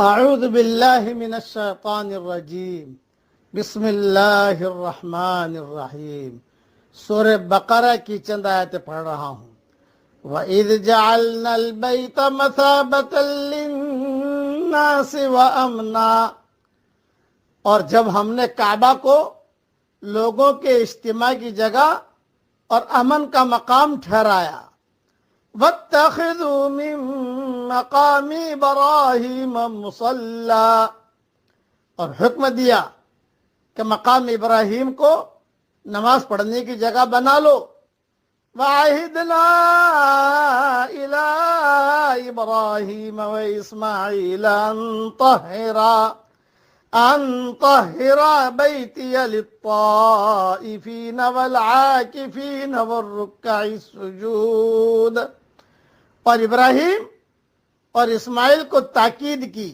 اعوذ باللہ من الشیطان الرجیم بسم اللہ الرحمن الرحیم سورہ بقرہ کی چند آیتیں پڑھ رہا ہوں۔ وَإِذْ جَعَلْنَا الْبَيْتَ مَثَابَةً لِلنَّاسِ وَأَمْنًا، اور جب ہم نے کعبہ کو لوگوں کے اجتماع کی جگہ اور امن کا مقام ٹھہرایا۔ وَاتَّخِذُوا مِن مَّقَامِ إِبْرَاهِيمَ مُصَلًّى، اور حکم دیا کہ مقام ابراہیم کو نماز پڑھنے کی جگہ بنا لو۔ وَعَهِدْنَا إِلَىٰ إِبْرَاهِيمَ وَإِسْمَاعِيلَ أَن طَهِّرَا بَيْتِيَ لِلطَّائِفِينَ وَالْعَاكِفِينَ وَالرُّكَّعِ السُّجُودِ، اور ابراہیم اور اسماعیل کو تاکید کی